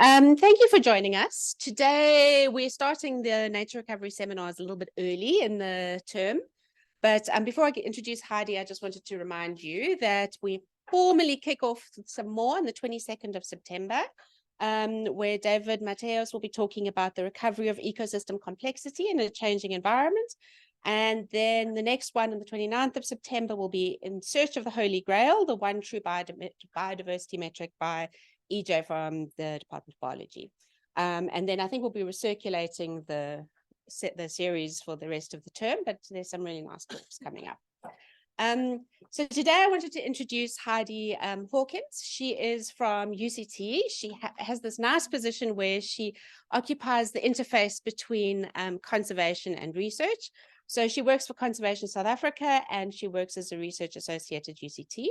Thank you for joining us. Today, we're starting the nature recovery seminars a little bit early in the term. But before I introduce Heidi, I just wanted to remind you that we formally kick off some more on the 22nd of September, where David Mateos will be talking about the recovery of ecosystem complexity in a changing environment. And then the next one on the 29th of September will be In Search of the Holy Grail, the one true biodiversity metric by EJ from the Department of Biology. And then I think we'll be recirculating the series for the rest of the term, but there's some really nice talks coming up. So today I wanted to introduce Heidi Hawkins. She is from UCT. She has this nice position where she occupies the interface between conservation and research. So she works for Conservation South Africa, and she works as a research associate at UCT.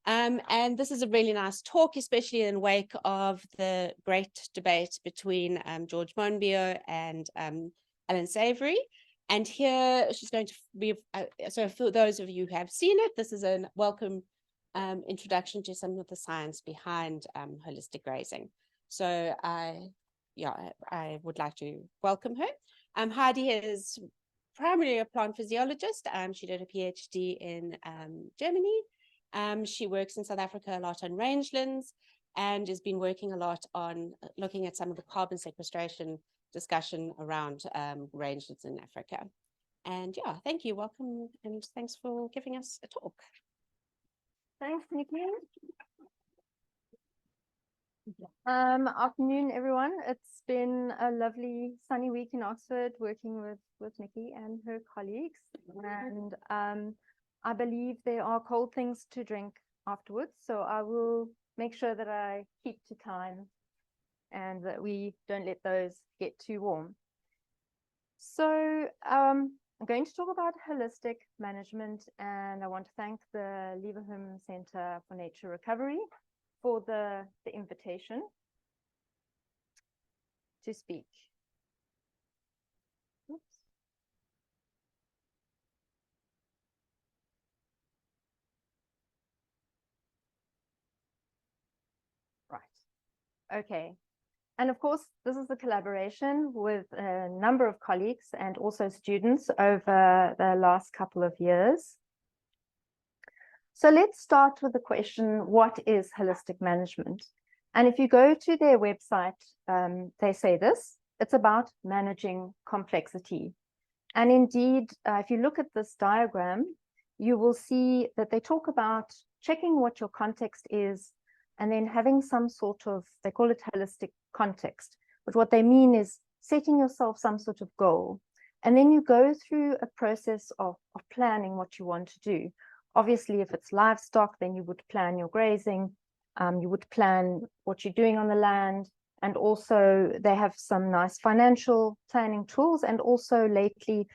And this is a really nice talk, especially in wake of the great debate between George Monbiot and Alan Savory. And here she's going to be, so for those of you who have seen it, this is a welcome introduction to some of the science behind holistic grazing. So I would like to welcome her. Heidi is primarily a plant physiologist. She did a PhD in Germany. She works in South Africa a lot on rangelands and has been working a lot on looking at some of the carbon sequestration discussion around rangelands in Africa. And yeah, thank you, welcome, and thanks for giving us a talk. Thanks, Nikki. Afternoon, everyone. It's been a lovely sunny week in Oxford working with Nikki and her colleagues. And I believe there are cold things to drink afterwards, so I will make sure that I keep to time and that we don't let those get too warm. So I'm going to talk about holistic management, and I want to thank the Leverhulme Center for Nature Recovery for the invitation to speak. Oops. Right. Okay. And of course, this is the collaboration with a number of colleagues and also students over the last couple of years. So let's start with the question, what is holistic management? And if you go to their website, they say this: it's about managing complexity. And indeed, if you look at this diagram, you will see that they talk about checking what your context is, and then having some sort of, they call it holistic context. But what they mean is setting yourself some sort of goal. And then you go through a process of planning what you want to do. Obviously, if it's livestock, then you would plan your grazing. You would plan what you're doing on the land. And also they have some nice financial planning tools, and also lately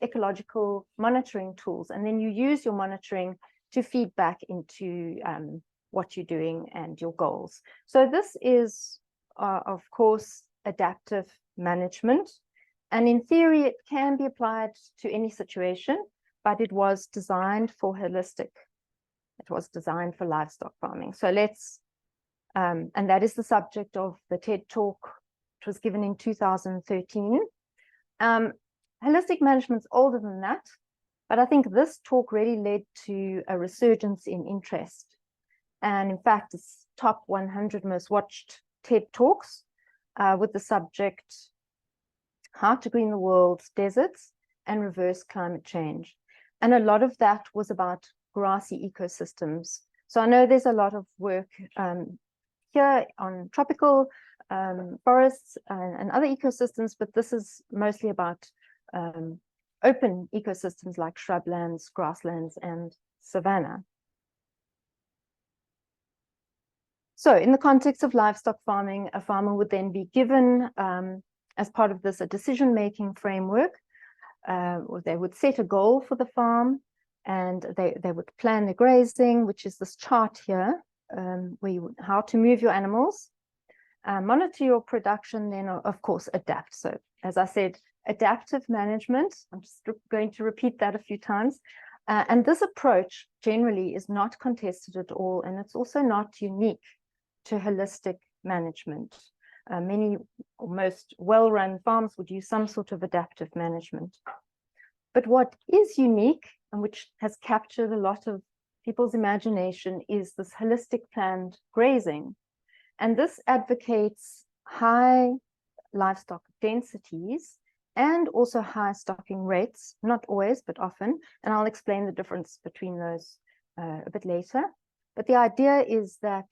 ecological monitoring tools. And then you use your monitoring to feed back into what you're doing and your goals. So this is, of course, adaptive management. And in theory, it can be applied to any situation, but it was designed for holistic. It was designed for livestock farming. So let's, and that is the subject of the TED Talk, which was given in 2013. Holistic management's older than that, but I think this talk really led to a resurgence in interest. And in fact, it's top 100 most watched TED Talks with the subject, How to Green the World's Deserts and Reverse Climate Change. And a lot of that was about grassy ecosystems. So I know there's a lot of work here on tropical forests and other ecosystems, but this is mostly about open ecosystems like shrublands, grasslands, and savanna. So in the context of livestock farming, a farmer would then be given, as part of this, a decision-making framework. They would set a goal for the farm, and they would plan the grazing, which is this chart here, where you would, how to move your animals, monitor your production, then of course adapt. So as I said, adaptive management, I'm just going to repeat that a few times. And this approach generally is not contested at all, and it's also not unique to holistic management. Many or most well-run farms would use some sort of adaptive management. But what is unique and which has captured a lot of people's imagination is this holistic planned grazing. And this advocates high livestock densities and also high stocking rates, not always, but often. And I'll explain the difference between those a bit later. But the idea is that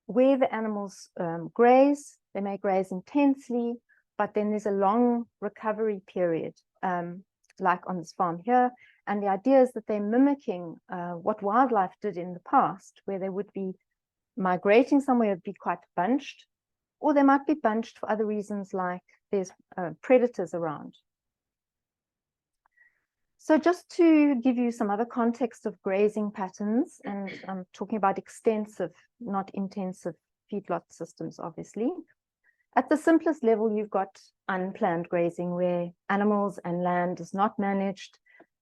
where the animals graze, they may graze intensely, but then there's a long recovery period, like on this farm here. And the idea is that they're mimicking what wildlife did in the past, where they would be migrating somewhere, would be quite bunched, or they might be bunched for other reasons, like there's predators around. So just to give you some other context of grazing patterns, and I'm talking about extensive, not intensive feedlot systems, obviously. At the simplest level, you've got unplanned grazing where animals and land is not managed.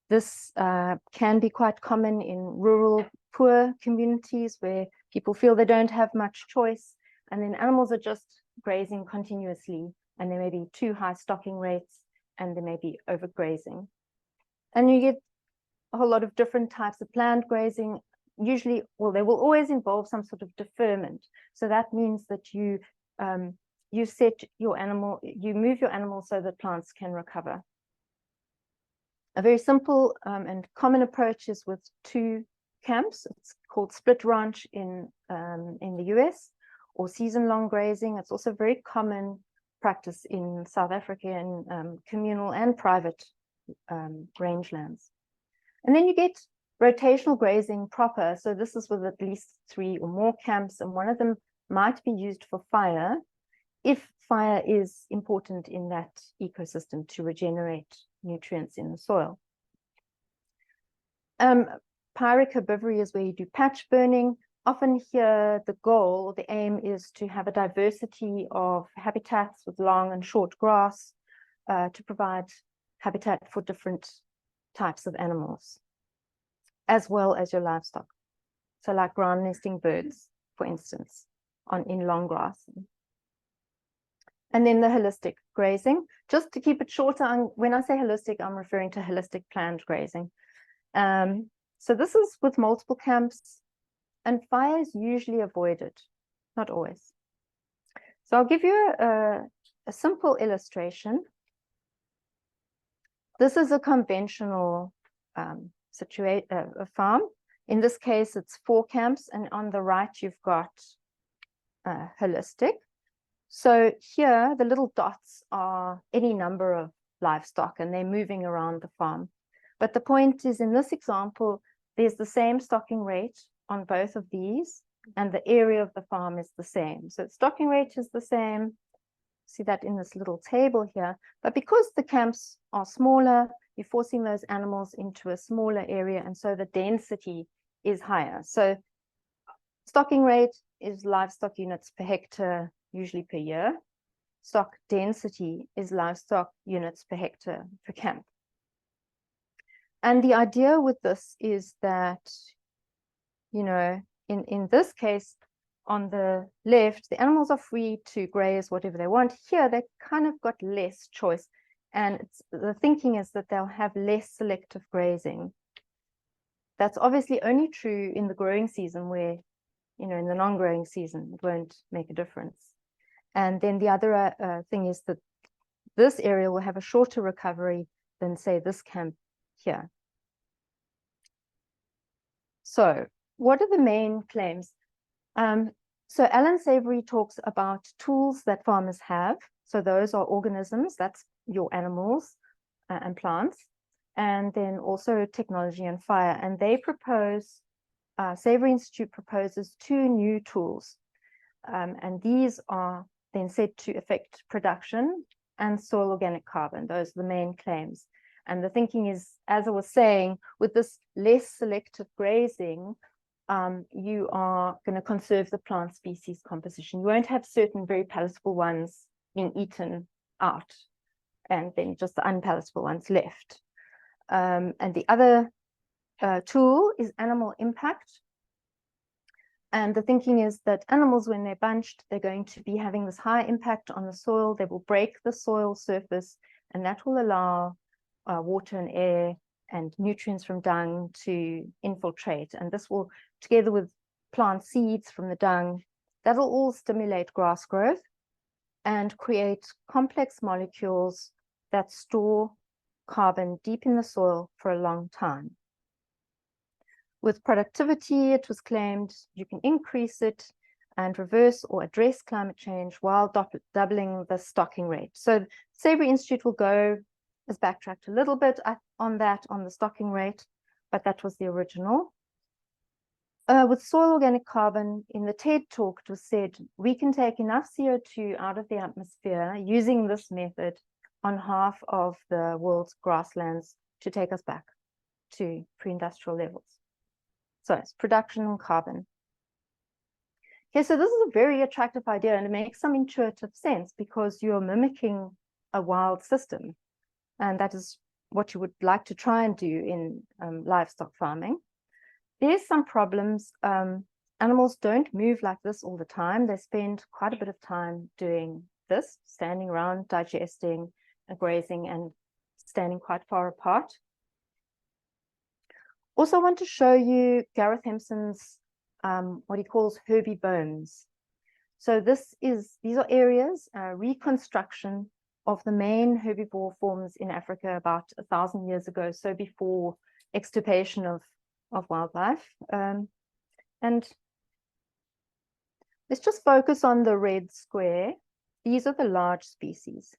This can be quite common in rural, poor communities where people feel they don't have much choice, and then animals are just grazing continuously, and there may be too high stocking rates, and there may be overgrazing. And you get a whole lot of different types of planned grazing. Usually, well, they will always involve some sort of deferment. So that means that you set your animal, you move your animal so that plants can recover. A very simple and common approach is with two camps. It's called split ranch in the US, or season-long grazing. It's also very common practice in South Africa in communal and private rangelands. And then you get rotational grazing proper. So this is with at least 3 or more camps, and one of them might be used for fire if fire is important in that ecosystem to regenerate nutrients in the soil. Pyrrhic herbivory is where you do patch burning. Often here, the goal, the aim is to have a diversity of habitats with long and short grass to provide habitat for different types of animals, as well as your livestock. So like ground nesting birds, for instance, in long grass. And then the holistic grazing. Just to keep it shorter, when I say holistic, I'm referring to holistic planned grazing. So this is with multiple camps, and fire is usually avoided, not always. So I'll give you a simple illustration. This is a conventional a farm. In this case, it's 4 camps, and on the right, you've got holistic. So here, the little dots are any number of livestock, and they're moving around the farm. But the point is, in this example, there's the same stocking rate on both of these, and the area of the farm is the same. So the stocking rate is the same. See that in this little table here. But because the camps are smaller, you're forcing those animals into a smaller area, and so the density is higher. So stocking rate is livestock units per hectare, usually per year. Stock density is livestock units per hectare per camp. And the idea with this is that, you know, in this case, on the left, the animals are free to graze whatever they want. Here, they kind of got less choice. And the thinking is that they'll have less selective grazing. That's obviously only true in the growing season where, you know, in the non-growing season, it won't make a difference. And then the other thing is that this area will have a shorter recovery than, say, this camp here. So what are the main claims? So Alan Savory talks about tools that farmers have. So those are organisms, that's your animals and plants, and then also technology and fire. And they propose, Savory Institute proposes 2 new tools. And these are then said to affect production and soil organic carbon. Those are the main claims. And the thinking is, as I was saying, with this less selective grazing, you are going to conserve the plant species composition. You won't have certain very palatable ones being eaten out, and then just the unpalatable ones left. And the other tool is animal impact. And the thinking is that animals, when they're bunched, they're going to be having this high impact on the soil. They will break the soil surface, and that will allow water and air and nutrients from dung to infiltrate. And this will, together with plant seeds from the dung, that'll all stimulate grass growth and create complex molecules that store carbon deep in the soil for a long time. With productivity, it was claimed you can increase it and reverse or address climate change while doubling the stocking rate. So Savory Institute will go, has backtracked a little bit on the stocking rate, but that was the original. With soil organic carbon, in the TEDTalk, it was said, we can take enough CO2 out of the atmosphere using this method on half of the world's grasslands to take us back to pre-industrial levels. So it's production and carbon. Okay, so this is a very attractive idea, and it makes some intuitive sense because you're mimicking a wild system. And that is what you would like to try and do in livestock farming. There's some problems. Animals don't move like this all the time. They spend quite a bit of time doing this, standing around, digesting, grazing, and standing quite far apart. Also, I want to show you Gareth Hempson's what he calls herbibomes. So these are areas, reconstruction of the main herbivore forms in Africa about 1,000 years ago, so before extirpation of wildlife. And let's just focus on the red square. These are the large species.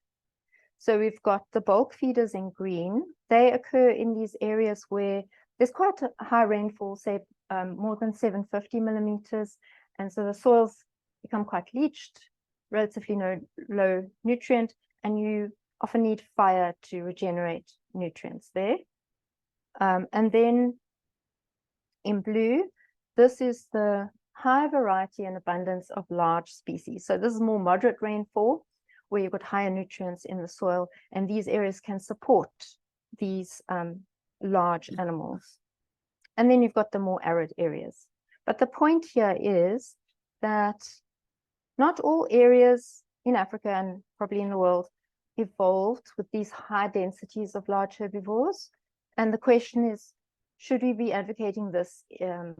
So we've got the bulk feeders in green. They occur in these areas where there's quite a high rainfall, say more than 750 millimeters. And so the soils become quite leached, relatively low nutrient, and you often need fire to regenerate nutrients there. And then in blue, this is the high variety and abundance of large species. So this is more moderate rainfall, where you've got higher nutrients in the soil, and these areas can support these large animals. And then you've got the more arid areas. But the point here is that not all areas in Africa and probably in the world evolved with these high densities of large herbivores. And the question is, should we be advocating this in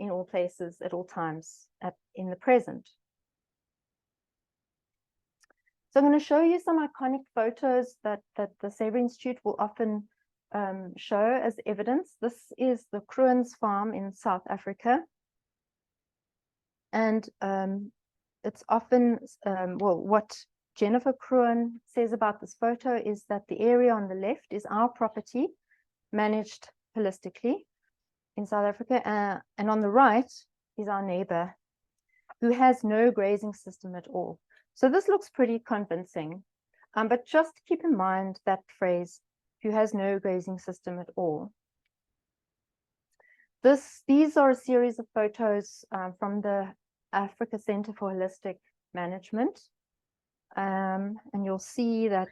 all places at all times in the present? So I'm going to show you some iconic photos that the Savory Institute will often show as evidence. This is the Kruen's farm in South Africa. And it's often, well, what Jennifer Kruen says about this photo is that the area on the left is our property, managed holistically in South Africa. And on the right is our neighbor who has no grazing system at all. So this looks pretty convincing, but just keep in mind that phrase, who has no grazing system at all. These are a series of photos from the Africa Center for Holistic Management. And you'll see that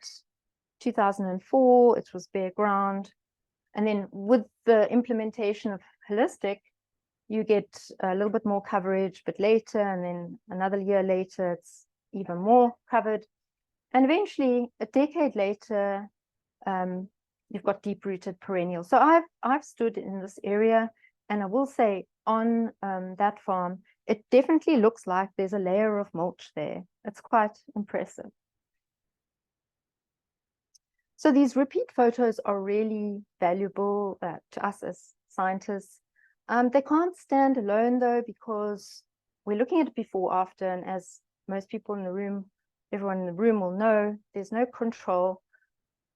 2004, it was bare ground. And then with the implementation of holistic, you get a little bit more coverage, but later, and then another year later, it's even more covered. And eventually, a decade later, you've got deep-rooted perennials. So I've stood in this area, and I will say on that farm, it definitely looks like there's a layer of mulch there. It's quite impressive. So these repeat photos are really valuable to us as scientists. They can't stand alone though, because we're looking at it before, after, and as most people in the room, everyone in the room will know, there's no control.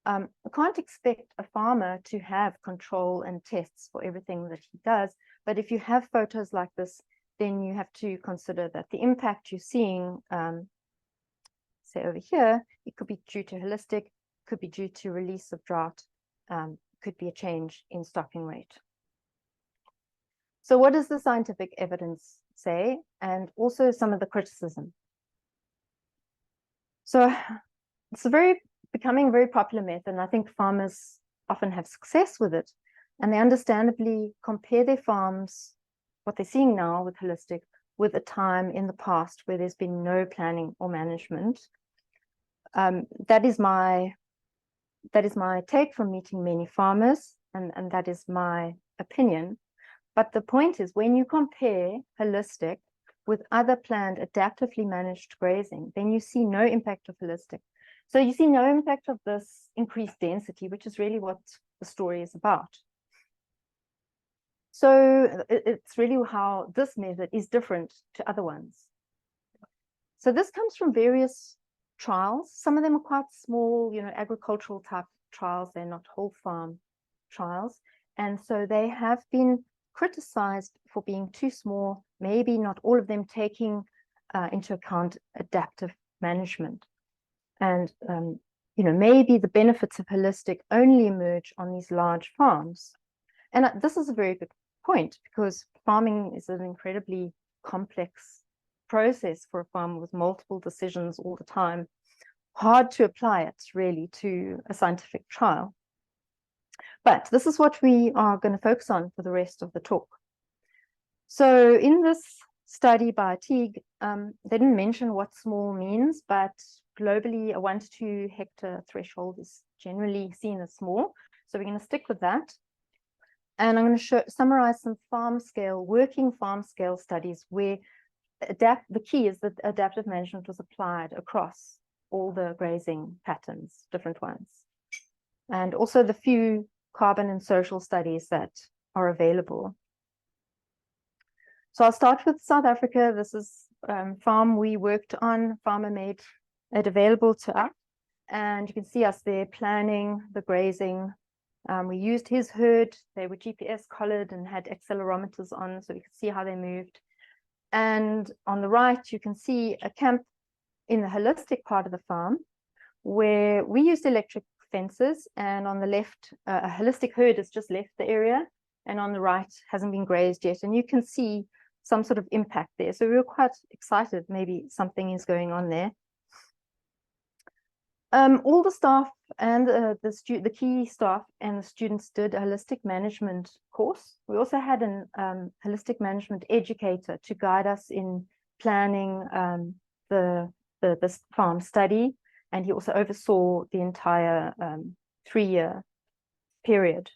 I can't expect a farmer to have control and tests for everything that he does. But if you have photos like this, then you have to consider that the impact you're seeing, say over here, it could be due to holistic, could be due to release of drought, could be a change in stocking rate. So what does the scientific evidence say? And also some of the criticism. So it's becoming a very popular method, and I think farmers often have success with it. And they understandably compare their farms, what they're seeing now with holistic, with a time in the past where there's been no planning or management. That is my take from meeting many farmers, and that is my opinion. But the point is, when you compare holistic with other planned adaptively managed grazing, then you see no impact of holistic. So you see no impact of this increased density, which is really what the story is about. So it's really how this method is different to other ones. So this comes from various trials. Some of them are quite small, agricultural type trials. They're not whole farm trials. And so they have been criticized for being too small, maybe not all of them taking into account adaptive management. And, maybe the benefits of holistic only emerge on these large farms. And this is a very good point, because farming is an incredibly complex process for a farmer with multiple decisions all the time. Hard to apply it really to a scientific trial. But this is what we are going to focus on for the rest of the talk. So in this study by Teague, they didn't mention what small means, but globally a 1 to 2 hectare threshold is generally seen as small. So we're going to stick with that. And I'm going to summarize some working farm scale studies where the key is that adaptive management was applied across all the grazing patterns, different ones. And also the few carbon and social studies that are available. So I'll start with South Africa. This is farm we worked on. Farmer made it available to us. And you can see us there planning the grazing. We used his herd. They were GPS collared and had accelerometers on, so we could see how they moved. And on the right, you can see a camp in the holistic part of the farm where we used electric fences, and on the left, a holistic herd has just left the area, and on the right hasn't been grazed yet. And you can see some sort of impact there. So we were quite excited, maybe something is going on there. All the staff and the key staff and the students did a holistic management course. We also had an holistic management educator to guide us in planning this farm study, and he also oversaw the entire 3-year period.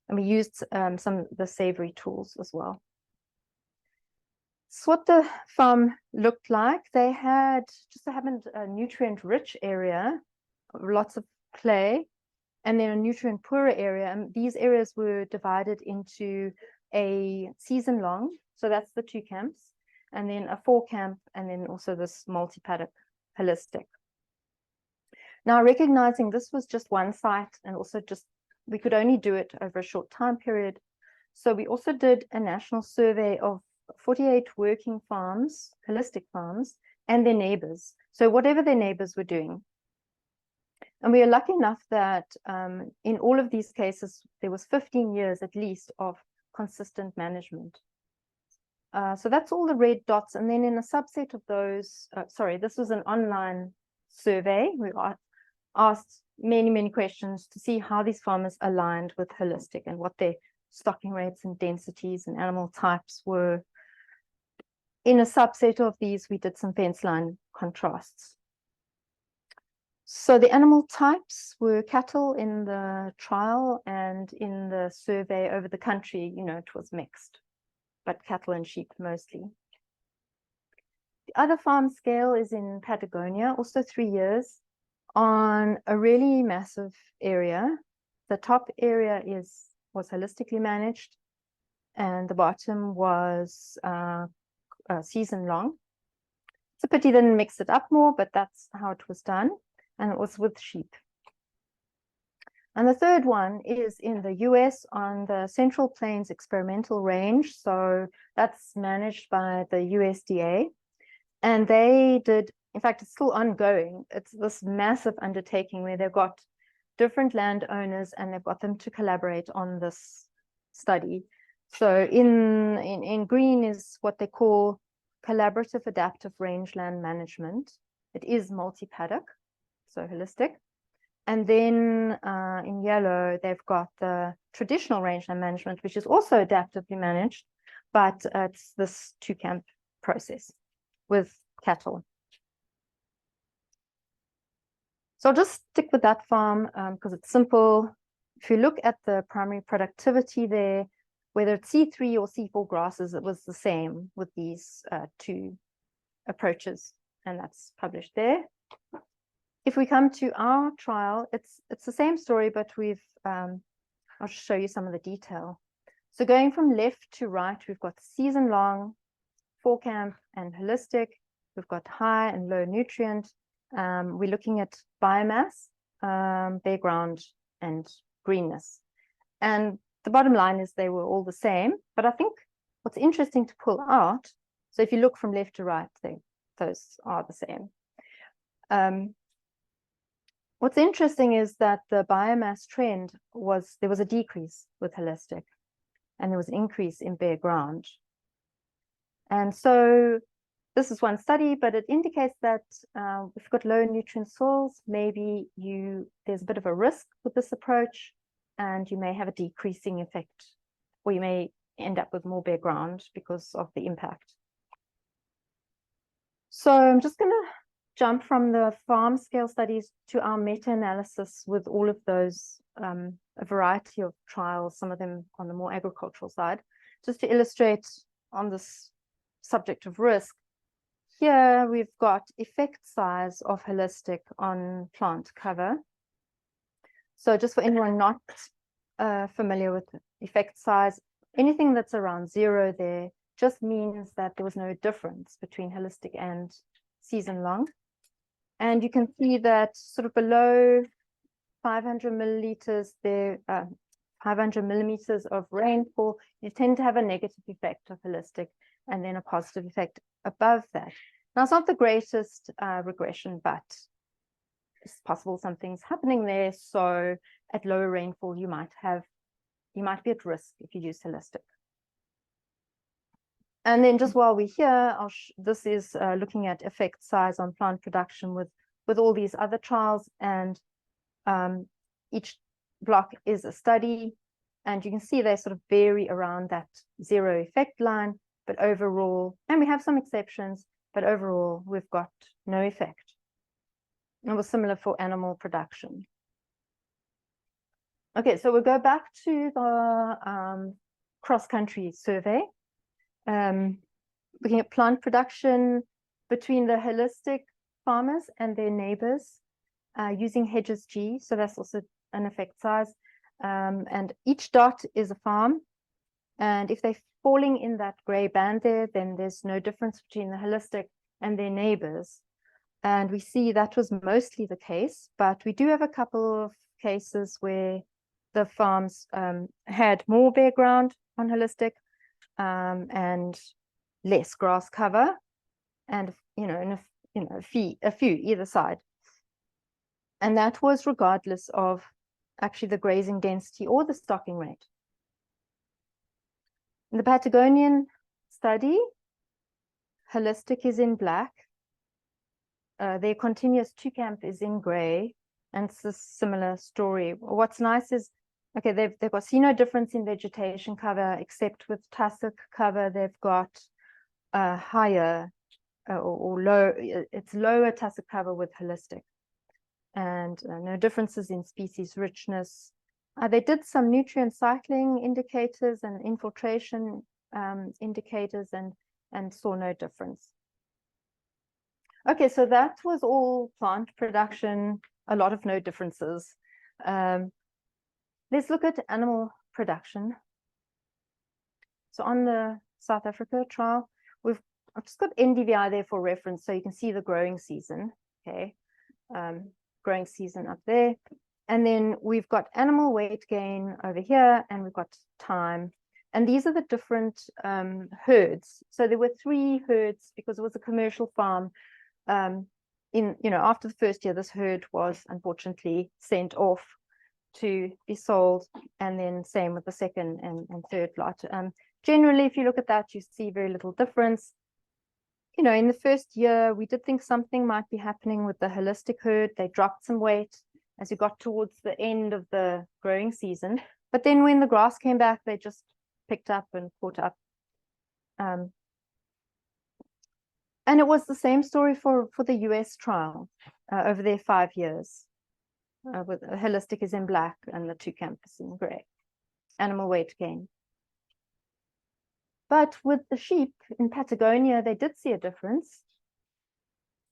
And we used some of the Savory tools as well. So what the farm looked like, they had just a nutrient-rich area, lots of clay, and then a nutrient-poorer area. And these areas were divided into a season-long, so that's the 2 camps, and then a 4-camp, and then also this multi-paddock holistic. Now, recognizing this was just one site, and also we could only do it over a short time period, so we also did a national survey of 48 working farms, holistic farms, and their neighbors. So whatever their neighbors were doing. And we are lucky enough that in all of these cases, there was 15 years at least of consistent management. So that's all the red dots. And then in a subset of those, this was an online survey. We asked many, many questions to see how these farmers aligned with holistic and what their stocking rates and densities and animal types were. In a subset of these, we did some fence line contrasts. So the animal types were cattle in the trial, and in the survey over the country, it was mixed, but cattle and sheep mostly. The other farm scale is in Patagonia, also 3 years, on a really massive area. The top area was holistically managed, and the bottom was season long. It's a pity they didn't mix it up more, but that's how it was done. And it was with sheep. And the third one is in the US on the Central Plains Experimental Range. So that's managed by the USDA. And they did, in fact, it's still ongoing. It's this massive undertaking where they've got different landowners and they've got them to collaborate on this study. So in green is what they call collaborative adaptive rangeland management. It is multi-paddock, so holistic. And then in yellow, they've got the traditional rangeland management, which is also adaptively managed, but it's this 2-camp process with cattle. So I'll just stick with that farm because it's simple. If you look at the primary productivity there, whether it's C3 or C4 grasses, it was the same with these two approaches, and that's published there. If we come to our trial, it's the same story, but I'll show you some of the detail. So going from left to right, we've got season long, 4-camp, and holistic. We've got high and low nutrient. We're looking at biomass, bare ground, and greenness. And the bottom line is they were all the same. But I think what's interesting to pull out, so if you look from left to right, those are the same. What's interesting is that the biomass trend was, there was a decrease with holistic, and there was an increase in bare ground. And so this is one study, but it indicates that if you've got low nutrient soils, maybe there's a bit of a risk with this approach, and you may have a decreasing effect, or you may end up with more bare ground because of the impact. So I'm just going to jump from the farm scale studies to our meta-analysis with all of those, a variety of trials, some of them on the more agricultural side, just to illustrate on this subject of risk. Here we've got effect size of holistic on plant cover. So just for anyone not familiar with effect size, anything that's around 0 there just means that there was no difference between holistic and season long. And you can see that sort of below 500 milliliters there, 500 millimeters of rainfall, you tend to have a negative effect of holistic, and then a positive effect above that. Now, it's not the greatest regression, but it's possible something's happening there. So at lower rainfall, you might be at risk if you use holistic. And then just while we're here, this is looking at effect size on plant production with all these other trials, and each block is a study, and you can see they sort of vary around that 0 effect line, but overall, and we have some exceptions, but overall we've got no effect. And it was similar for animal production. Okay, so we'll go back to the cross-country survey. Looking at plant production between the holistic farmers and their neighbors using hedges G, so that's also an effect size. And each dot is a farm, and if they're falling in that gray band there, then there's no difference between the holistic and their neighbors. And we see that was mostly the case, but we do have a couple of cases where the farms had more bare ground on holistic, and less grass cover, and a few either side. And that was regardless of actually the grazing density or the stocking rate. In the Patagonian study, holistic is in black. Their continuous 2-camp is in gray, and it's a similar story. What's nice is, okay, they've got no difference in vegetation cover, except with tussock cover, they've got higher or low, it's lower tussock cover with holistic, and no differences in species richness. They did some nutrient cycling indicators and infiltration indicators, and saw no difference. Okay, so that was all plant production, a lot of no differences. Let's look at animal production. So on the South Africa trial, I've just got NDVI there for reference, so you can see the growing season. Okay, growing season up there. And then we've got animal weight gain over here, and we've got time. And these are the different herds. So there were 3 herds because it was a commercial farm. After the first year, this herd was unfortunately sent off to be sold, and then same with the second and third lot. Generally, if you look at that, you see very little difference. In the first year, we did think something might be happening with the holistic herd. They dropped some weight as you got towards the end of the growing season. But then when the grass came back, they just picked up and caught up. And it was the same story for the US trial over their 5 years. With holistic is in black and the two camps in gray. Animal weight gain. But with the sheep in Patagonia, they did see a difference.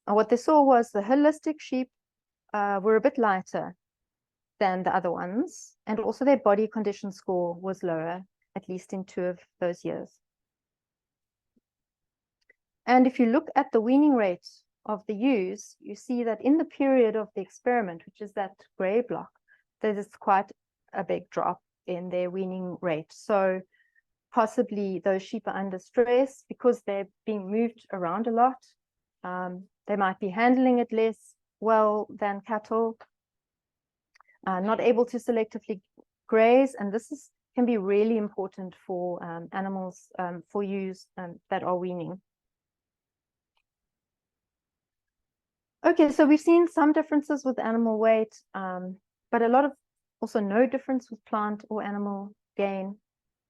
And what they saw was the holistic sheep were a bit lighter than the other ones, and also their body condition score was lower, at least in 2 of those years. And if you look at the weaning rate of the ewes, you see that in the period of the experiment, which is that gray block, there is quite a big drop in their weaning rate. So possibly those sheep are under stress because they're being moved around a lot. They might be handling it less well than cattle, not able to selectively graze, and this can be really important for animals, for ewes that are weaning. Okay, so we've seen some differences with animal weight, but a lot of also no difference with plant or animal gain.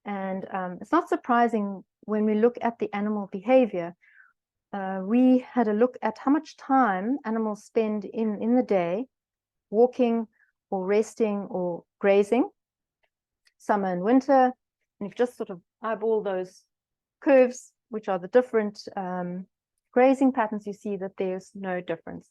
And it's not surprising when we look at the animal behavior. We had a look at how much time animals spend in the day walking or resting or grazing, summer and winter. And if you just sort of eyeball those curves, which are the different grazing patterns, you see that there's no difference.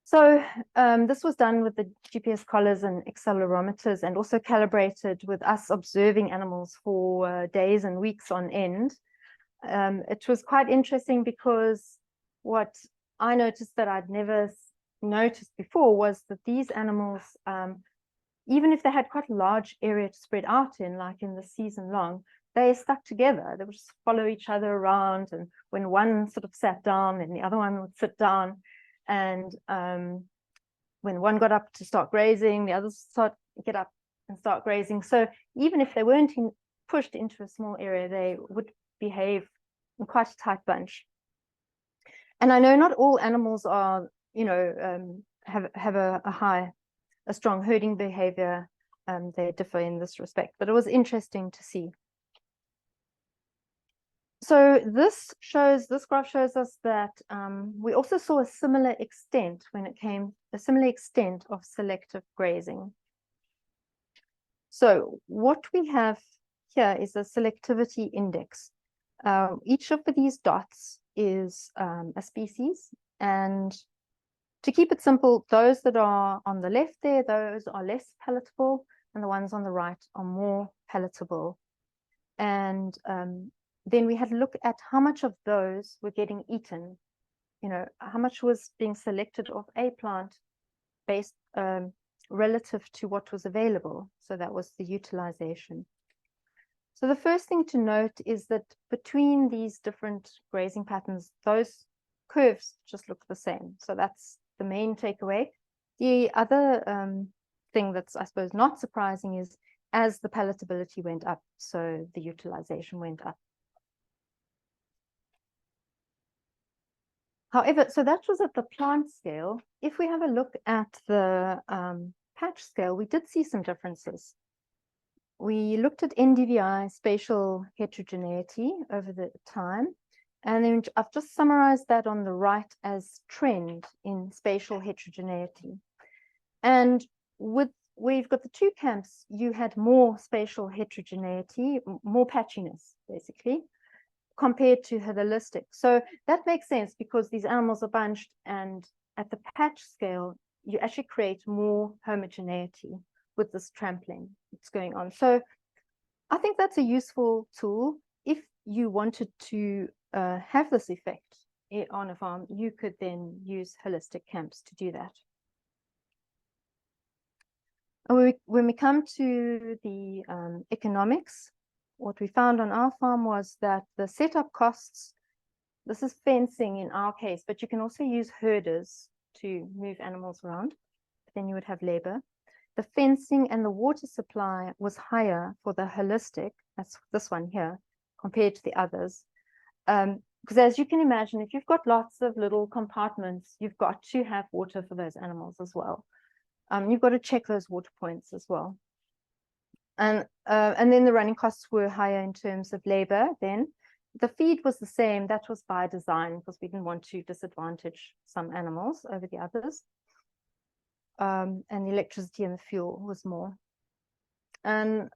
So this was done with the GPS collars and accelerometers, and also calibrated with us observing animals for days and weeks on end. It was quite interesting because what I noticed that I'd never noticed before was that these animals, even if they had quite a large area to spread out in, like in the season long, they stuck together. They would just follow each other around, and when one sort of sat down, then the other one would sit down. And when one got up to start grazing, the others get up and start grazing. So even if they weren't pushed into a small area, they would behave in quite a tight bunch. And I know not all animals are, have a strong herding behavior. They differ in this respect, but it was interesting to see. So this graph shows us that we also saw a similar extent of selective grazing. So what we have here is a selectivity index. Each of these dots is a species, and to keep it simple, those that are on the left there, those are less palatable, and the ones on the right are more palatable. And then we had a look at how much of those were getting eaten, how much was being selected of a plant based relative to what was available. So that was the utilization. So the first thing to note is that between these different grazing patterns, those curves just look the same. So that's the main takeaway. The other thing that's, I suppose, not surprising is as the palatability went up, so the utilization went up. However, so that was at the plant scale. If we have a look at the patch scale, we did see some differences. We looked at NDVI spatial heterogeneity over the time, and then I've just summarized that on the right as trend in spatial heterogeneity. And we've got the two camps, you had more spatial heterogeneity, more patchiness, basically, compared to holistic. So that makes sense because these animals are bunched, and at the patch scale, you actually create more homogeneity with this trampling that's going on. So I think that's a useful tool. If you wanted to have this effect on a farm, you could then use holistic camps to do that. And when we come to the economics, what we found on our farm was that the setup costs, this is fencing in our case, but you can also use herders to move animals around, but then you would have labor. The fencing and the water supply was higher for the holistic, that's this one here, compared to the others. Because as you can imagine, if you've got lots of little compartments, you've got to have water for those animals as well. You've got to check those water points as well. And then the running costs were higher in terms of labor then, The feed was the same. That was by design because we didn't want to disadvantage some animals over the others. And the electricity and the fuel was more. And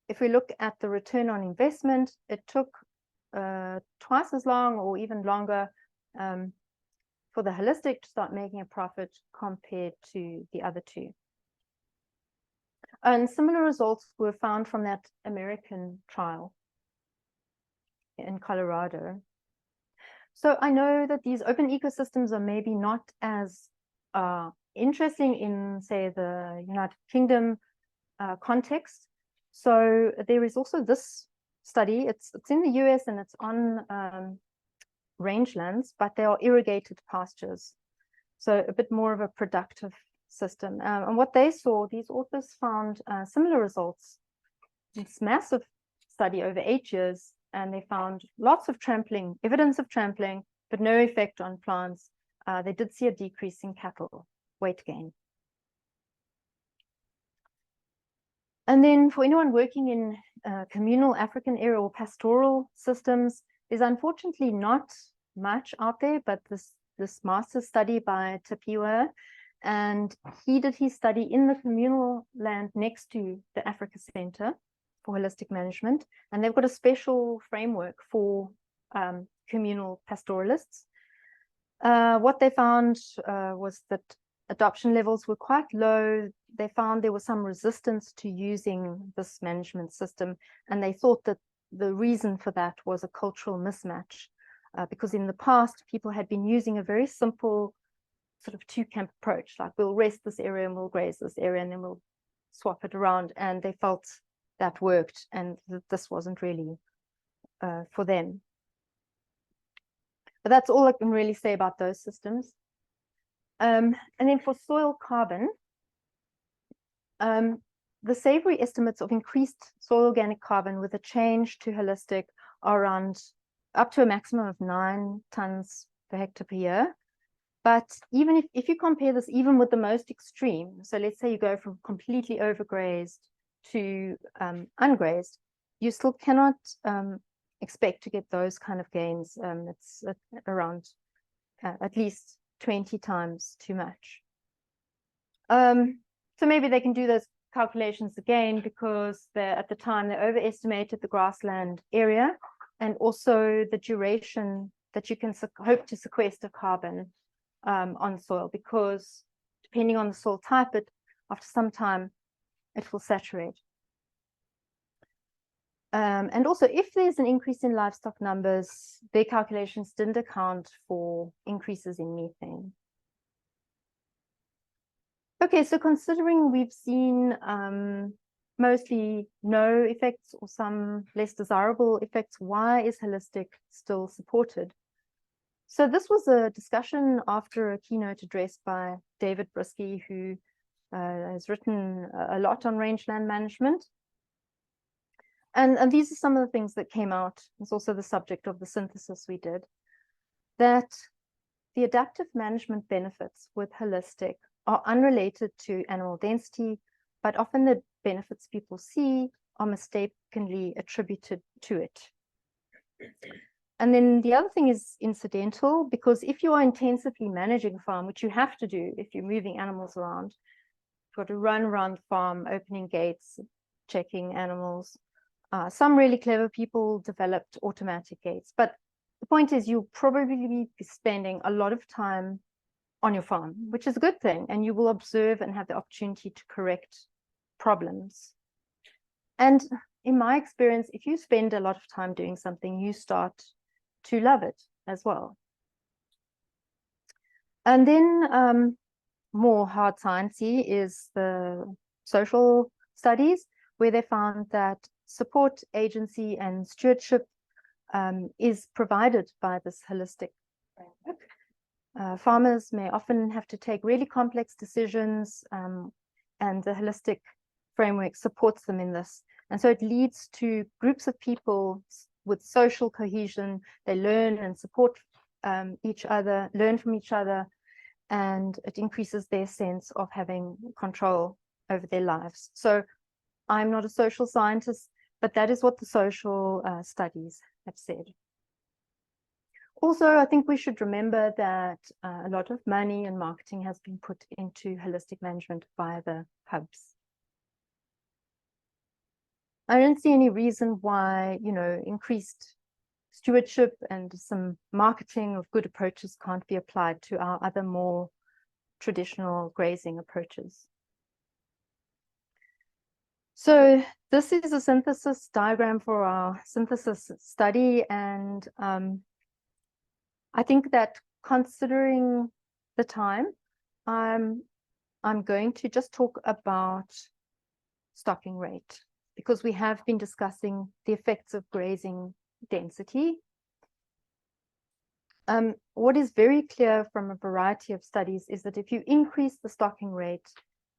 if we look at the return on investment, it took twice as long or even longer for the holistic to start making a profit compared to the other two. And similar results were found from that American trial in Colorado. So I know that these open ecosystems are maybe not as interesting in, say, the United Kingdom context. So there is also this study. It's in the US and it's on rangelands, but they are irrigated pastures. So a bit more of a productive system. And what they saw, these authors found similar results. It's a massive study over 8 years, and they found lots of trampling, evidence of trampling, but no effect on plants. They did see a decrease in cattle weight gain. And then for anyone working in communal African area or pastoral systems, there's unfortunately not much out there, but this master's study by Tapiwa, and he did his study in the communal land next to the Africa Center for Holistic Management, and they've got a special framework for communal pastoralists. What they found was that adoption levels were quite low. They found there was some resistance to using this management system, and they thought that the reason for that was a cultural mismatch, because in the past, people had been using a very simple sort of two-camp approach, like we'll rest this area and we'll graze this area and then we'll swap it around, and they felt that worked and that this wasn't really for them. But that's all I can really say about those systems. And then for soil carbon, the Savory estimates of increased soil organic carbon with a change to holistic are around up to a maximum of 9 tons per hectare per year. But even if you compare this even with the most extreme, so let's say you go from completely overgrazed to ungrazed, you still cannot expect to get those kind of gains. It's around at least 20 times too much. So maybe they can do those calculations again, because at the time they overestimated the grassland area and also the duration that you can hope to sequester carbon on soil, because depending on the soil type, after some time it will saturate. And also, if there's an increase in livestock numbers, their calculations didn't account for increases in methane. Okay, so considering we've seen mostly no effects or some less desirable effects, why is holistic still supported? So this was a discussion after a keynote address by David Brisky, who has written a lot on rangeland management. And these are some of the things that came out. It's also the subject of the synthesis we did, that the adaptive management benefits with holistic are unrelated to animal density, but often the benefits people see are mistakenly attributed to it. And then the other thing is incidental, because if you are intensively managing a farm, which you have to do if you're moving animals around, you've got to run around the farm, opening gates, checking animals. Some really clever people developed automatic gates, but the point is you'll probably be spending a lot of time on your farm, which is a good thing, and you will observe and have the opportunity to correct problems. And in my experience, if you spend a lot of time doing something, you start to love it as well. And then more hard sciencey is the social studies, where they found that support agency and stewardship is provided by this holistic framework. Farmers may often have to take really complex decisions, and the holistic framework supports them in this. And so it leads to groups of people with social cohesion. They learn and support each other, learn from each other, and it increases their sense of having control over their lives. So I'm not a social scientist, but that is what the social studies have said. Also, I think we should remember that a lot of money and marketing has been put into holistic management via the hubs. I don't see any reason why, increased stewardship and some marketing of good approaches can't be applied to our other more traditional grazing approaches. So this is a synthesis diagram for our synthesis study, and I think that considering the time, I'm going to just talk about stocking rate, because we have been discussing the effects of grazing density. What is very clear from a variety of studies is that if you increase the stocking rate,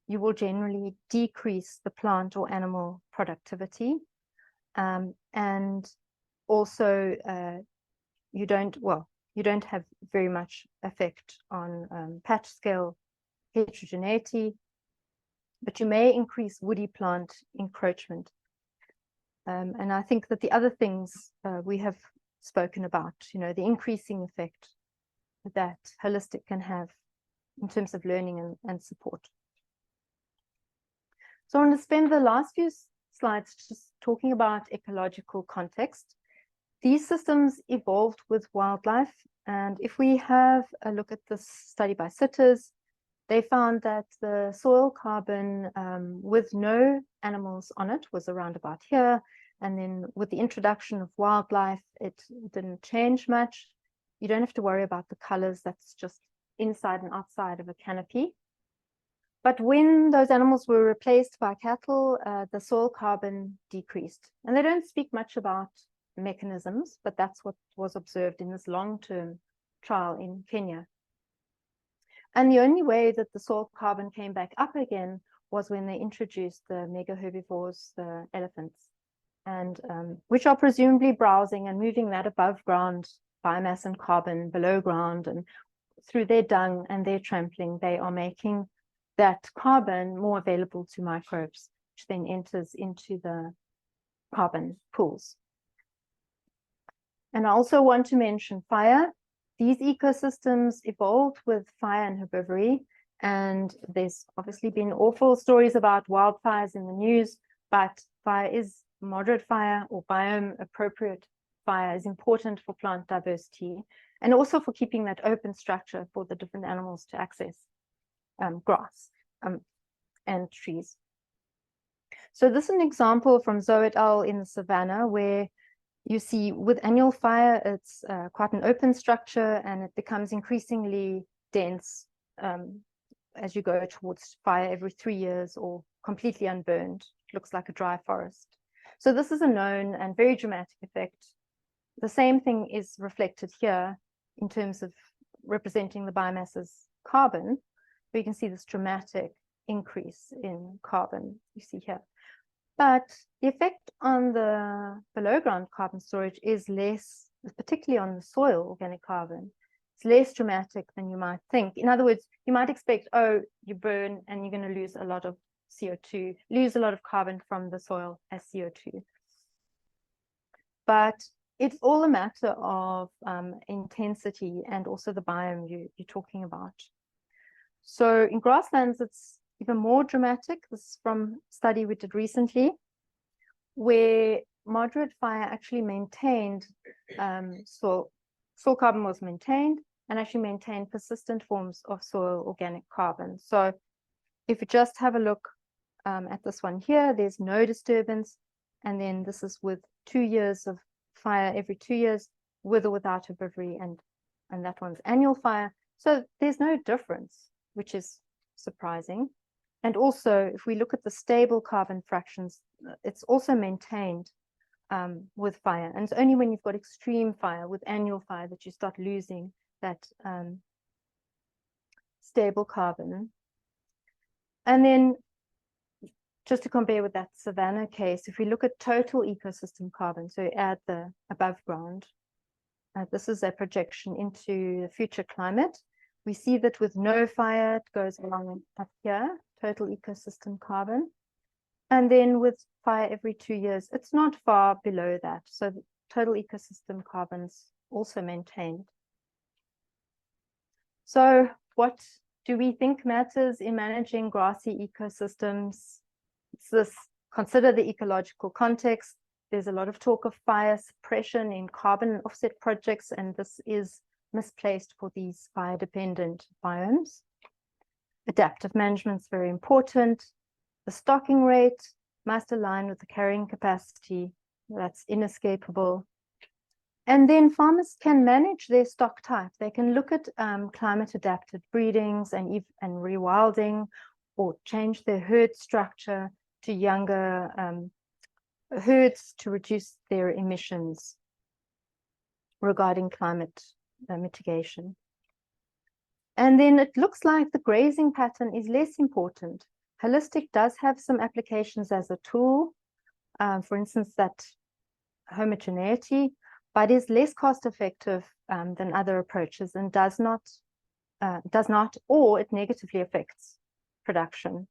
you will generally decrease the plant or animal productivity. And also you don't have very much effect on patch scale heterogeneity, but you may increase woody plant encroachment. And I think that the other things we have spoken about, the increasing effect that holistic can have in terms of learning and support. So I want to spend the last few slides just talking about ecological context. These systems evolved with wildlife, and if we have a look at this study by sitters, they found that the soil carbon with no animals on it was around about here. And then with the introduction of wildlife, it didn't change much. You don't have to worry about the colors. That's just inside and outside of a canopy. But when those animals were replaced by cattle, the soil carbon decreased. And they don't speak much about mechanisms, but that's what was observed in this long-term trial in Kenya. And the only way that the soil carbon came back up again was when they introduced the mega herbivores, the elephants, and which are presumably browsing and moving that above ground biomass and carbon below ground, and through their dung and their trampling, they are making that carbon more available to microbes, which then enters into the carbon pools. And I also want to mention fire. These ecosystems evolved with fire and herbivory, and there's obviously been awful stories about wildfires in the news, but fire is moderate fire or biome appropriate fire is important for plant diversity and also for keeping that open structure for the different animals to access grass and trees. So this is an example from Zoe et al. In the savannah, where you see with annual fire, it's quite an open structure, and it becomes increasingly dense as you go towards fire every 3 years or completely unburned. It looks like a dry forest. So this is a known and very dramatic effect. The same thing is reflected here in terms of representing the biomass as carbon, where you can see this dramatic increase in carbon you see here. But the effect on the below ground carbon storage is less, particularly on the soil organic carbon. It's less dramatic than you might think. In other words, you might expect, oh, you burn and you're going to lose a lot of CO2, lose a lot of carbon from the soil as CO2. But it's all a matter of intensity and also the biome you're talking about. So in grasslands, it's even more dramatic. This is from a study we did recently, where moderate fire actually maintained soil carbon was maintained and actually maintained persistent forms of soil organic carbon. So if you just have a look at this one here, there's no disturbance. And then this is with 2 years of fire every 2 years, with or without herbivory, and that one's annual fire. So there's no difference, which is surprising. And also, if we look at the stable carbon fractions, it's also maintained with fire. And it's only when you've got extreme fire with annual fire that you start losing that stable carbon. And then just to compare with that savanna case, if we look at total ecosystem carbon, so add the above ground, this is a projection into the future climate. We see that with no fire, it goes along up here, total ecosystem carbon. And then with fire every 2 years, it's not far below that. So the total ecosystem carbon's also maintained So what do we think matters in managing grassy ecosystems? It's this, consider the ecological context. There's a lot of talk of fire suppression in carbon offset projects, and this is misplaced for these fire-dependent biomes. Adaptive management is very important. The stocking rate must align with the carrying capacity. That's inescapable. And then farmers can manage their stock type. They can look at climate-adapted breedings and rewilding, or change their herd structure to younger herds to reduce their emissions regarding climate mitigation. And then it looks like the grazing pattern is less important. Holistic does have some applications as a tool, for instance, that homogeneity, but is less cost effective than other approaches, and does not, or it negatively affects production.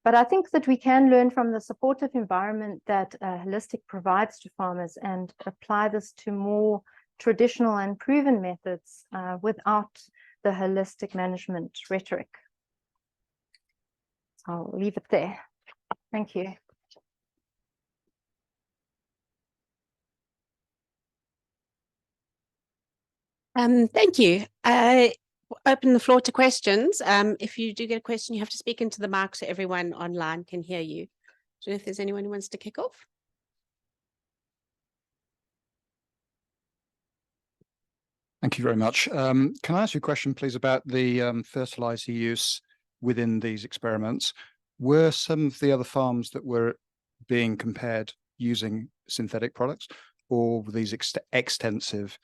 But I think that we can learn from the supportive environment that holistic provides to farmers and apply this to more traditional and proven methods without the holistic management rhetoric. So I'll leave it there. Thank you. Thank you. Open the floor to questions. If you do get a question, you have to speak into the mic so everyone online can hear you. So if there's anyone who wants to kick off. Thank you very much. Can I ask you a question, please, about the fertilizer use within these experiments? Were some of the other farms that were being compared using synthetic products, or were these extensive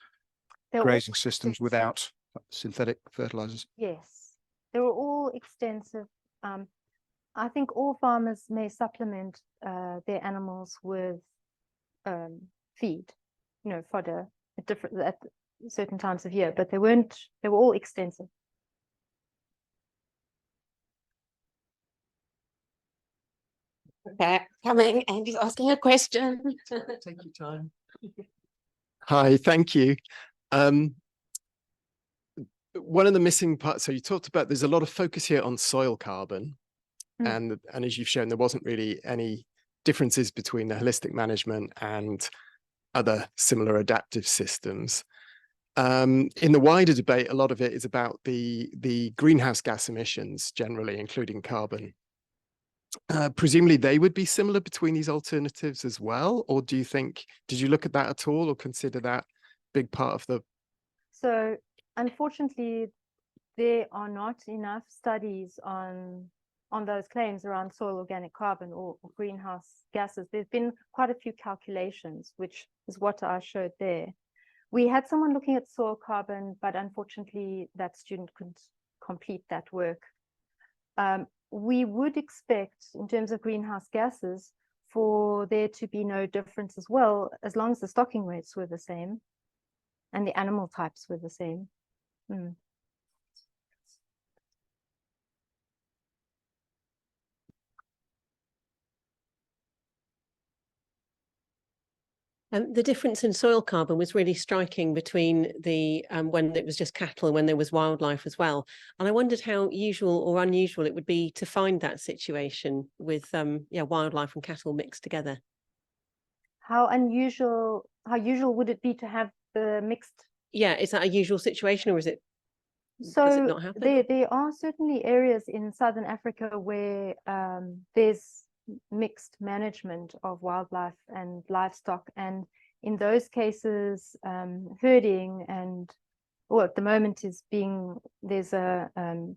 grazing systems without synthetic fertilizers? Yes, they were all extensive. I think all farmers may supplement their animals with feed, fodder at certain times of year, but they were all extensive. Okay, coming, Andy's asking a question. Take your time. Hi, thank you. One of the missing parts, so you talked about, there's a lot of focus here on soil carbon, and as you've shown, there wasn't really any differences between the holistic management and other similar adaptive systems. In the wider debate, a lot of it is about the greenhouse gas emissions generally, including carbon. Presumably they would be similar between these alternatives as well, or did you look at that at all, or consider that big part of the... So unfortunately, there are not enough studies on those claims around soil organic carbon or greenhouse gases. There's been quite a few calculations, which is what I showed there. We had someone looking at soil carbon, but unfortunately that student couldn't complete that work. We would expect, in terms of greenhouse gases, for there to be no difference as well, as long as the stocking rates were the same and the animal types were the same. The difference in soil carbon was really striking between the when it was just cattle and when there was wildlife as well. And I wondered how usual or unusual it would be to find that situation with wildlife and cattle mixed together. How usual would it be to have the mixed? Yeah, is that a usual situation, or does it not happen? There are certainly areas in Southern Africa where there's mixed management of wildlife and livestock, and in those cases herding at the moment is there's a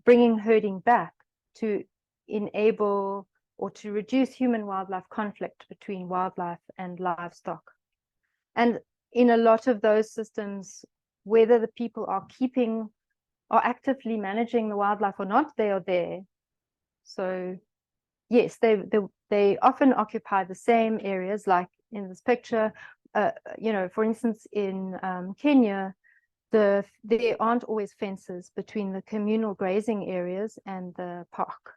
bringing herding back to enable or to reduce human wildlife conflict between wildlife and livestock. And in a lot of those systems, whether the people are actively managing the wildlife or not, they are there. So yes, they often occupy the same areas, like in this picture. For instance, in Kenya, there aren't always fences between the communal grazing areas and the park,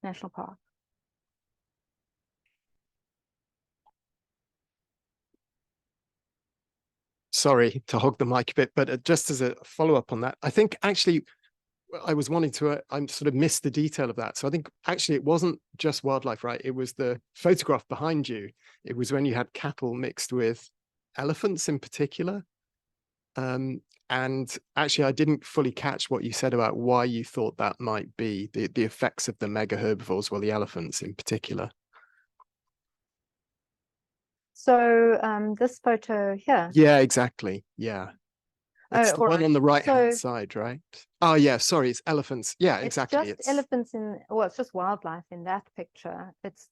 national park. Sorry to hog the mic a bit, but just as a follow-up on that, I think actually I was wanting to, I sort of missed the detail of that. So I think actually it wasn't just wildlife, right? It was the photograph behind you. It was when you had cattle mixed with elephants in particular. And actually, I didn't fully catch what you said about why you thought that might be the effects of the mega herbivores, well, the elephants in particular. So this photo here. Yeah, exactly. Yeah. It's the one on the right-hand So side, right? Oh, yeah, sorry, it's elephants. Yeah, it's exactly. just elephants in, well, it's just wildlife in that picture. That's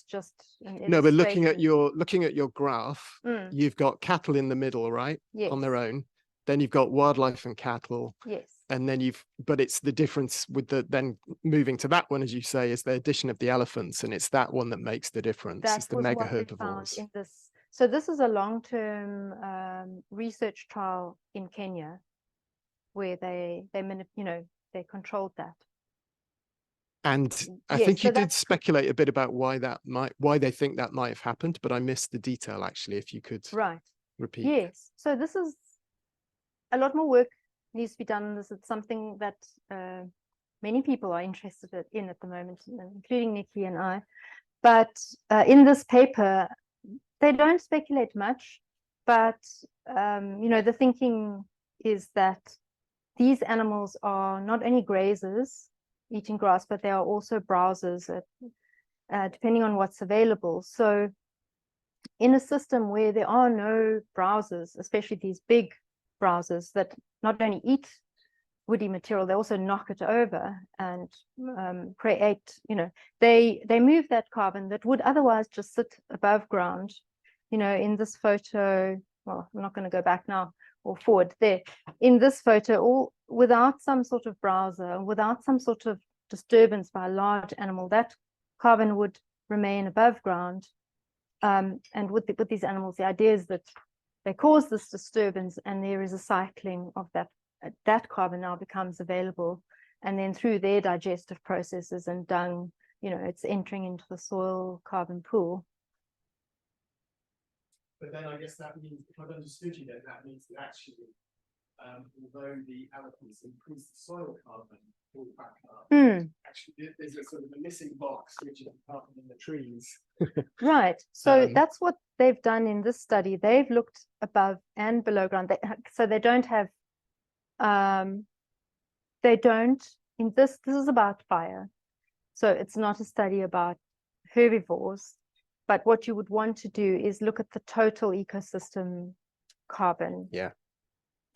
just an No, but looking at illustration. your graph, Mm, you've got cattle in the middle, right? yes. On their own. Then you've got wildlife and cattle. Yes. And then but it's the difference with then moving to that one, as you say, is the addition of the elephants, and it's that one that makes the difference. That It's the was mega what they found herbivores. in this. So this is a long-term research trial in Kenya, where they controlled that. And I Yes, think you so did that's speculate a bit about why they think that might have happened, but I missed the detail actually. If you could right. repeat. Yes. So this is a lot more work needs to be done. This is something that many people are interested in at the moment, including Nikki and I. But in this paper, they don't speculate much. But the thinking is that these animals are not only grazers eating grass, but they are also browsers, depending on what's available. So in a system where there are no browsers, especially these big browsers that not only eat woody material, they also knock it over and create, they move that carbon that would otherwise just sit above ground. In this photo, well, I'm not going to go back now or forward there. In this photo, all without some sort of browser, without some sort of disturbance by a large animal, that carbon would remain above ground. And with these animals, the idea is that they cause this disturbance, and there is a cycling of that carbon now becomes available, and then through their digestive processes and dung, it's entering into the soil carbon pool. But then I guess that means, if I've understood you, then that means that actually, although the elephants increase the soil carbon pull back up, actually there's a sort of a missing box, which is the carbon in the trees. Right. So that's what they've done in this study. They've looked above and below ground. So they don't have, in this is about fire. So it's not a study about herbivores, but what you would want to do is look at the total ecosystem carbon. Yeah.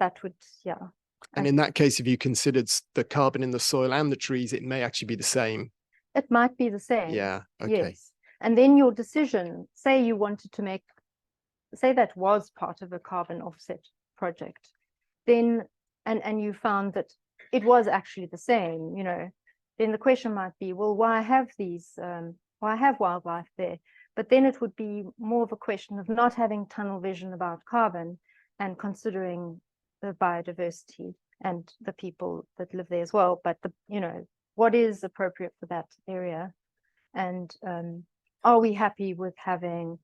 That would, yeah. And in that case, if you considered the carbon in the soil and the trees, it may actually be the same. It might be the same. Yeah. Okay. Yes. And then your decision, say you wanted to say that was part of a carbon offset project, then, and you found that it was actually the same, then the question might be, well, why have wildlife there? But then it would be more of a question of not having tunnel vision about carbon and considering the biodiversity and the people that live there as well. But what is appropriate for that area, and are we happy with having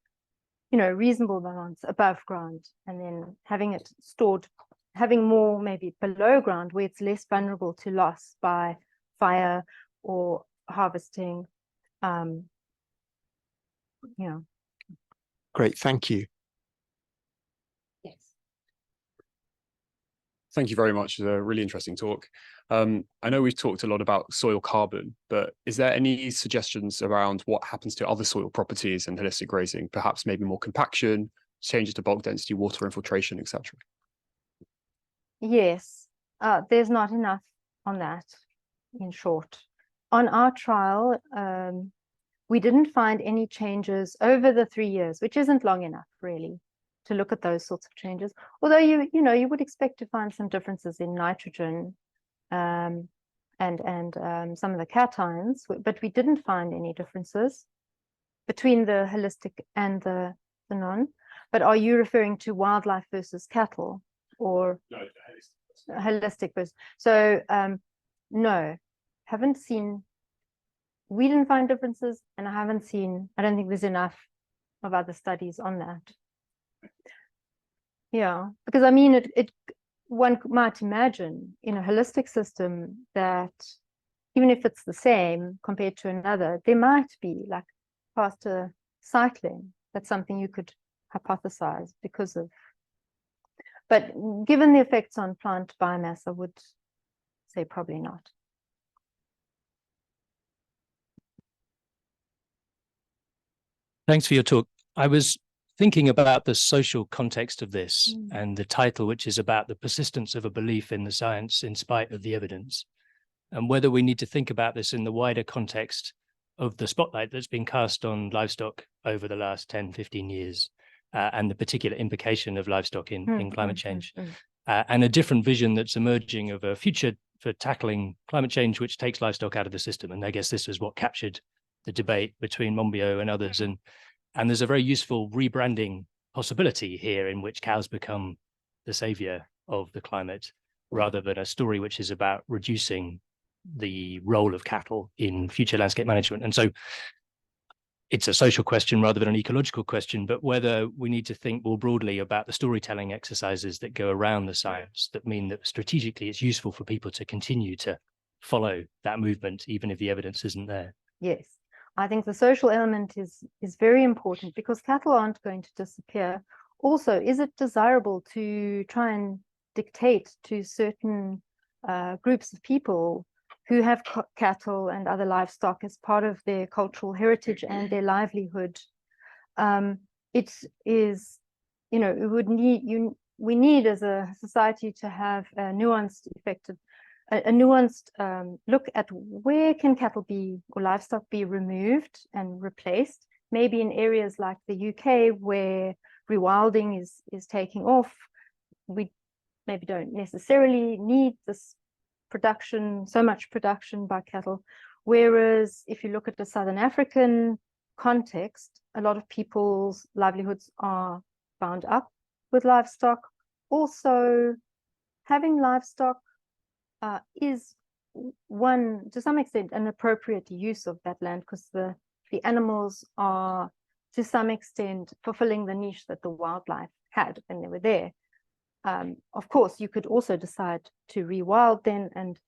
reasonable amounts above ground, and then having it stored, having more maybe below ground where it's less vulnerable to loss by fire or harvesting. Great, thank you. Yes. Thank you very much. It's a really interesting talk. I know we've talked a lot about soil carbon, but is there any suggestions around what happens to other soil properties in holistic grazing? Perhaps maybe more compaction, changes to bulk density, water infiltration, etc. Yes, there's not enough on that, in short. On our trial, we didn't find any changes over the 3 years, which isn't long enough, really, to look at those sorts of changes. Although you would expect to find some differences in nitrogen and some of the cations, but we didn't find any differences between the holistic and the non. But are you referring to wildlife versus cattle, or No, holistic versus? So no, haven't seen. We didn't find differences, and I don't think there's enough of other studies on that. Yeah, because I mean, one might imagine in a holistic system that even if it's the same compared to another, there might be like faster cycling. That's something you could hypothesize because of, but given the effects on plant biomass, I would say probably not. Thanks for your talk. I was thinking about the social context of this and the title, which is about the persistence of a belief in the science in spite of the evidence, and whether we need to think about this in the wider context of the spotlight that's been cast on livestock over the last 10, 15 years, and the particular implication of livestock in climate change, and a different vision that's emerging of a future for tackling climate change, which takes livestock out of the system. And I guess this is what captured the debate between Monbiot and others. And there's a very useful rebranding possibility here in which cows become the savior of the climate, rather than a story which is about reducing the role of cattle in future landscape management. And so it's a social question rather than an ecological question, but whether we need to think more broadly about the storytelling exercises that go around the science that mean that strategically it's useful for people to continue to follow that movement, even if the evidence isn't there. Yes, I think the social element is very important because cattle aren't going to disappear. Also, is it desirable to try and dictate to certain groups of people who have cattle and other livestock as part of their cultural heritage and their livelihood? It is, we need as a society to have a nuanced, effective, a nuanced look at where can cattle be or livestock be removed and replaced. Maybe in areas like the UK where rewilding is taking off, we maybe don't necessarily need this production, so much production by cattle. Whereas if you look at the Southern African context, a lot of people's livelihoods are bound up with livestock. Also, having livestock is one, to some extent, an appropriate use of that land because the animals are, to some extent, fulfilling the niche that the wildlife had when they were there. Of course, you could also decide to rewild then, and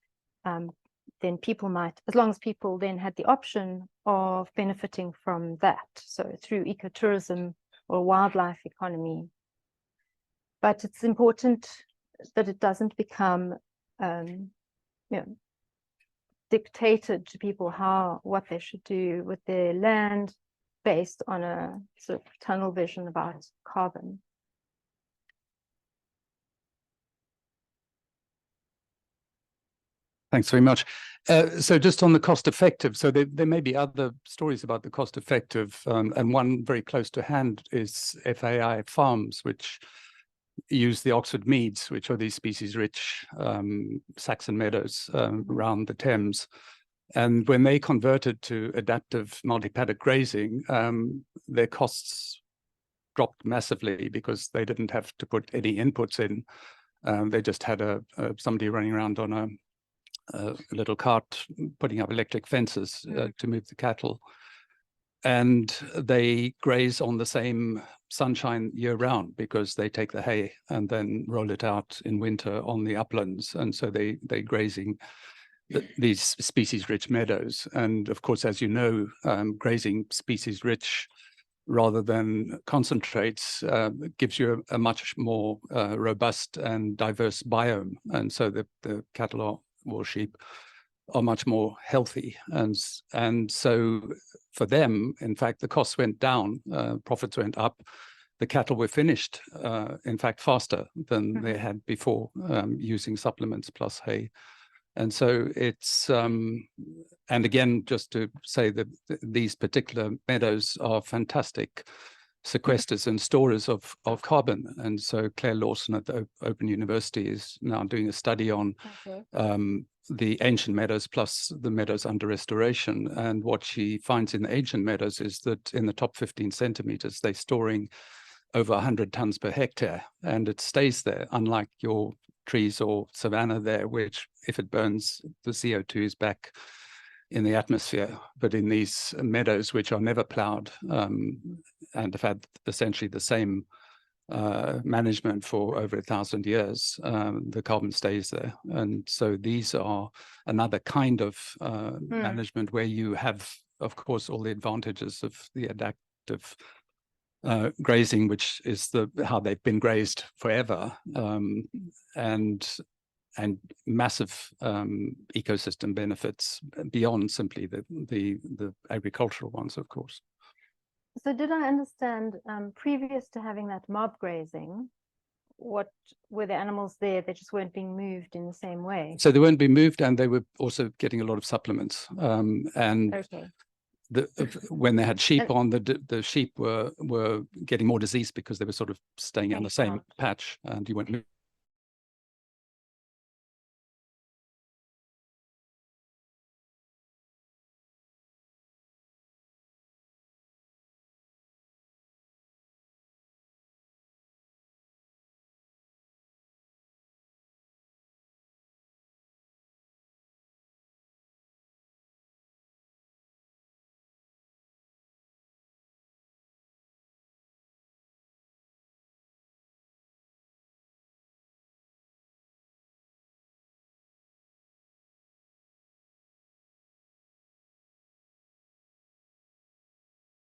then people might, as long as people then had the option of benefiting from that, so through ecotourism or wildlife economy. But it's important that it doesn't become dictated to people what they should do with their land based on a sort of tunnel vision about carbon. Thanks very much. So just on the cost effective, so there may be other stories about the cost effective, and one very close to hand is FAI farms, which use the Oxford meads, which are these species-rich Saxon meadows around the Thames. And when they converted to adaptive multi-paddock grazing, their costs dropped massively because they didn't have to put any inputs in. They just had somebody running around on a little cart putting up electric fences to move the cattle. And they graze on the same sunshine year round because they take the hay and then roll it out in winter on the uplands. And so they're grazing these species-rich meadows. And of course, as you know, grazing species-rich rather than concentrates gives you a much more robust and diverse biome. And so the cattle or sheep are much more healthy. And so for them, in fact, the costs went down, profits went up. The cattle were finished, in fact, faster than they had before, using supplements plus hay. And so it's, and again, just to say that these particular meadows are fantastic sequesters and storers of carbon. And so Claire Lawson at the Open University is now doing a study on the ancient meadows plus the meadows under restoration. And what she finds in the ancient meadows is that in the top 15 centimeters, they're storing over 100 tons per hectare, and it stays there, unlike your trees or savanna there, which if it burns, the CO2 is back in the atmosphere. But in these meadows, which are never plowed and have had essentially the same management for over 1,000 years, the carbon stays there. And so these are another kind of management where you have, of course, all the advantages of the adaptive grazing, which is how they've been grazed forever, and massive ecosystem benefits beyond simply the agricultural ones, of course. So did I understand, previous to having that mob grazing, what were the animals there? They just weren't being moved in the same way? So they weren't being moved, and they were also getting a lot of supplements. And okay. When they had sheep on, the sheep were getting more disease because they were sort of staying on the same patch, and you weren't